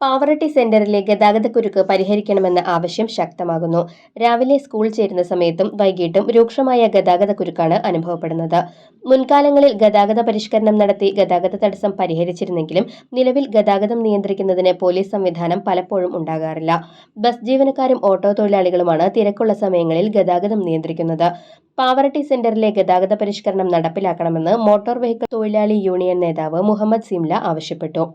പാവറട്ടി സെന്ററിലെ ഗതാഗതക്കുരുക്ക് പരിഹരിക്കണമെന്ന ആവശ്യം ശക്തമാകുന്നു. രാവിലെ സ്കൂൾ ചേരുന്ന സമയത്തും വൈകിട്ടും രൂക്ഷമായ ഗതാഗതക്കുരുക്കാണ് അനുഭവപ്പെടുന്നത്. മുൻകാലങ്ങളിൽ ഗതാഗത പരിഷ്കരണം നടത്തി ഗതാഗത തടസ്സം പരിഹരിച്ചിരുന്നെങ്കിലും നിലവിൽ ഗതാഗതം നിയന്ത്രിക്കുന്നതിന് പോലീസ് സംവിധാനം പലപ്പോഴും ഉണ്ടാകാറില്ല. ബസ് ജീവനക്കാരും ഓട്ടോ തൊഴിലാളികളുമാണ് തിരക്കുള്ള സമയങ്ങളിൽ ഗതാഗതം നിയന്ത്രിക്കുന്നത്. പാവറട്ടി സെന്ററിലെ ഗതാഗത പരിഷ്കരണം നടപ്പിലാക്കണമെന്ന് മോട്ടോർ വെഹിക്കിൾ തൊഴിലാളി യൂണിയൻ നേതാവ് മുഹമ്മദ് സിംല ആവശ്യപ്പെട്ടു.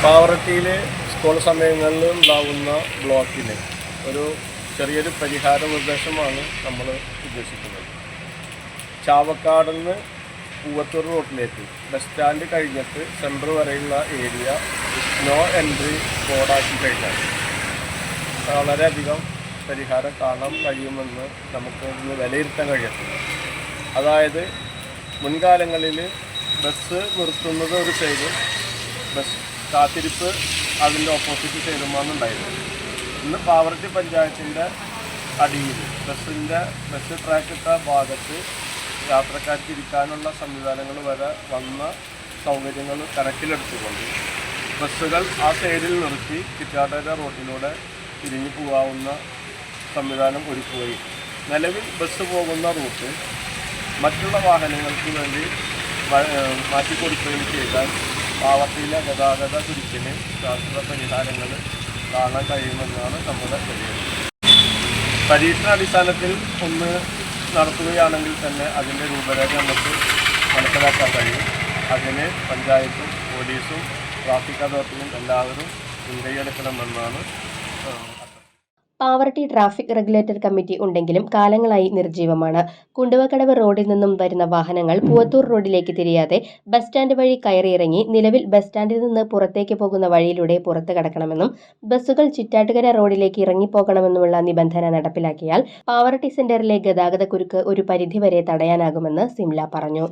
പാവറട്ടിയിലെ സ്കൂൾ സമയങ്ങളിൽ ഉണ്ടാകുന്ന ബ്ലോക്കിന് ഒരു ചെറിയൊരു പരിഹാര നിർദ്ദേശമാണ് നമ്മൾ ഉദ്ദേശിക്കുന്നത്. ചാവക്കാട് നിന്ന് പൂവത്തൂർ റോഡിലേക്ക് ബസ് സ്റ്റാൻഡ് കഴിഞ്ഞിട്ട് സെൻറ്റർ വരെയുള്ള ഏരിയ നോ എൻട്രി ബോർഡാക്കി കഴിഞ്ഞാൽ വളരെയധികം പരിഹാരം കാണാൻ കഴിയുമെന്ന് നമുക്ക് ഇന്ന് വിലയിരുത്താൻ കഴിയത്തില്ല. അതായത് മുൻകാലങ്ങളിൽ ബസ് നിർത്തുന്നത് ഒരു സൈഡ്, ബസ് കാത്തിരിപ്പ് അതിൻ്റെ ഓപ്പോസിറ്റ് സൈഡുമാണ് ഉണ്ടായിരുന്നത്. ഇന്ന് പാവറട്ടി പഞ്ചായത്തിൻ്റെ അടിയിൽ ബസ് ട്രാക്ക് ഇട്ട ഭാഗത്ത് യാത്രക്കാർക്ക് ഇരിക്കാനുള്ള സംവിധാനങ്ങൾ വരെ വന്ന സൗകര്യങ്ങൾ കണക്കിലെടുത്തുകൊണ്ട് ബസ്സുകൾ ആ സൈഡിൽ നിർത്തി ചിറ്റാടര റോഡിലൂടെ തിരിഞ്ഞു പോകാവുന്ന സംവിധാനം ഒരുക്കുകയും നിലവിൽ ബസ് പോകുന്ന റൂട്ട് മറ്റുള്ള വാഹനങ്ങൾക്ക് വേണ്ടി മാറ്റിക്കൊടുക്കുകയും ചെയ്താൽ പാവറട്ടിയിലെ ഗതാഗത കുരുക്കിന് ശാസ്ത്ര പരിഹാരങ്ങൾ കാണാൻ കഴിയുമെന്നാണ് നമ്മുടെ വിലയിരുത്തൽ. പരീക്ഷണാടിസ്ഥാനത്തിൽ ഒന്ന് നടത്തുകയാണെങ്കിൽ തന്നെ അതിൻ്റെ രൂപരേഖ നമുക്ക് മനസ്സിലാക്കാൻ കഴിയും. അതിന് പഞ്ചായത്തും പോലീസും ട്രാഫിക് അതോറിറ്റിയും എല്ലാവരും മുൻകൈയെടുക്കണമെന്നാണ്. പാവറട്ടി ട്രാഫിക് റെഗുലേറ്റർ കമ്മിറ്റി ഉണ്ടെങ്കിലും കാലങ്ങളായി നിർജ്ജീവമാണ്. കുണ്ടുവക്കടവ് റോഡിൽ നിന്നും വരുന്ന വാഹനങ്ങൾ പൂവത്തൂർ റോഡിലേക്ക് തിരിയാതെ ബസ് സ്റ്റാൻഡ് വഴി കയറിയിറങ്ങി നിലവിൽ ബസ് സ്റ്റാൻഡിൽ നിന്ന് പുറത്തേക്ക് പോകുന്ന വഴിയിലൂടെ പുറത്ത് കടക്കണമെന്നും ബസ്സുകൾ ചിറ്റാറ്റുകര റോഡിലേക്ക് ഇറങ്ങിപ്പോകണമെന്നുമുള്ള നിബന്ധന നടപ്പിലാക്കിയാൽ പാവറട്ടി സെന്ററിലെ ഗതാഗതക്കുരുക്ക് ഒരു പരിധിവരെ തടയാനാകുമെന്ന് സിംല പറഞ്ഞു.